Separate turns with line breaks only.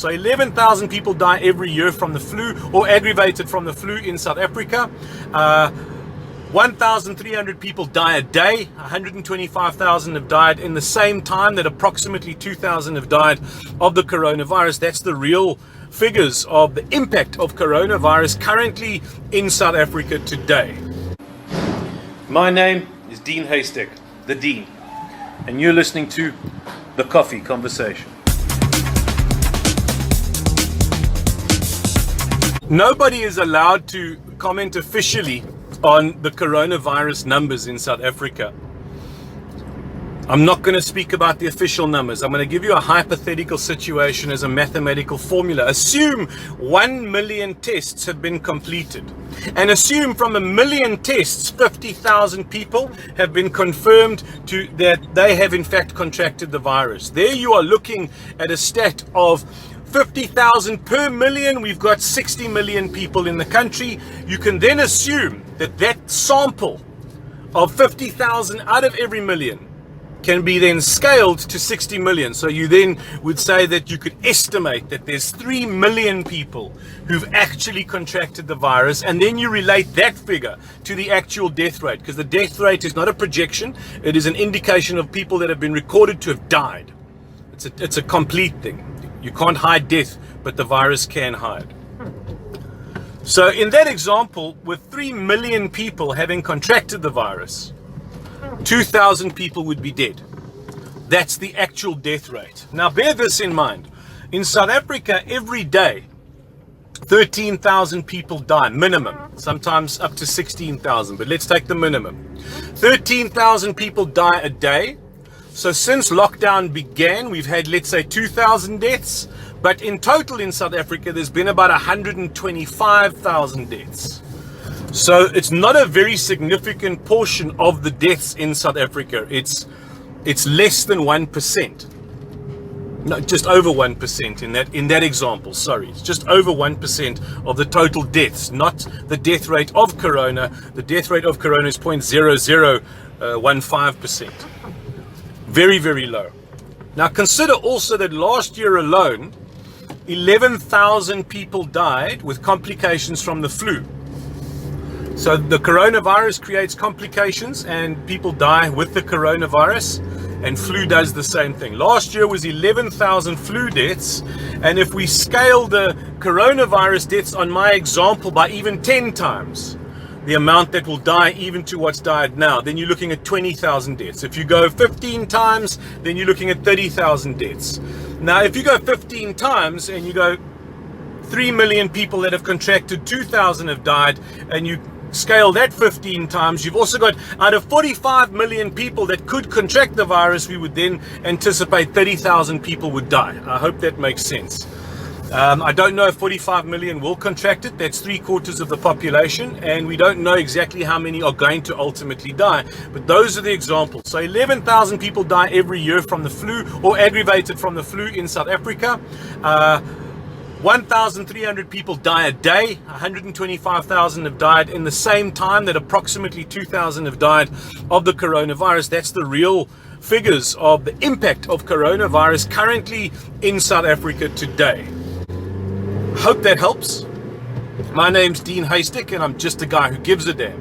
So 11,000 people die every year from the flu or aggravated from the flu in South Africa. 1,300 people die a day. 125,000 have died in the same time that approximately 2,000 have died of the coronavirus. That's the real figures of the impact of coronavirus currently in South Africa today. My name is Dean Haystack, the Dean, and you're listening to The Coffee Conversation. Nobody is allowed to comment officially on the coronavirus numbers in South Africa. I'm not going to speak about the official numbers. I'm going to give you a hypothetical situation as a mathematical formula. Assume 1 million tests have been completed. And assume from 1 million tests, 50,000 people have been confirmed that they have in fact contracted the virus. There you are looking at a stat of 50,000 per million. We've got 60 million people in the country. You can then assume that that sample of 50,000 out of every million can be then scaled to 60 million. So you then would say that you could estimate that there's 3 million people who've actually contracted the virus, and then you relate that figure to the actual death rate, because the death rate is not a projection, it is an indication of people that have been recorded to have died. It's a complete thing. You can't hide death, but the virus can hide. So in that example, with 3 million people having contracted the virus, 2,000 people would be dead. That's the actual death rate. Now bear this in mind. In South Africa, every day, 13,000 people die, minimum. Sometimes up to 16,000, but let's take the minimum. 13,000 people die a day. So since lockdown began, we've had, let's say, 2,000 deaths. But in total in South Africa, there's been about 125,000 deaths. So it's not a very significant portion of the deaths in South Africa. It's less than 1%. No, just over 1% in that example. Sorry, it's just over 1% of the total deaths, not the death rate of corona. The death rate of corona is 0.0015%. Very, very low. Now consider also that last year alone, 11,000 people died with complications from the flu. So the coronavirus creates complications and people die with the coronavirus, and flu does the same thing. Last year was 11,000 flu deaths, and if we scale the coronavirus deaths on my example by even 10 times the amount that will die even to what's died now, then you're looking at 20,000 deaths. If you go 15 times, then you're looking at 30,000 deaths. Now, if you go 15 times and you go 3 million people that have contracted, 2,000 have died, and you scale that 15 times, you've also got, out of 45 million people that could contract the virus, we would then anticipate 30,000 people would die. I hope that makes sense. I don't know if 45 million will contract it. That's 3/4 of the population, and we don't know exactly how many are going to ultimately die. But those are the examples. So 11,000 people die every year from the flu or aggravated from the flu in South Africa. 1,300 people die a day. 125,000 have died in the same time that approximately 2,000 have died of the coronavirus. That's the real figures of the impact of coronavirus currently in South Africa today. Hope that helps. My name's Dean Haystack, and I'm just a guy who gives a damn.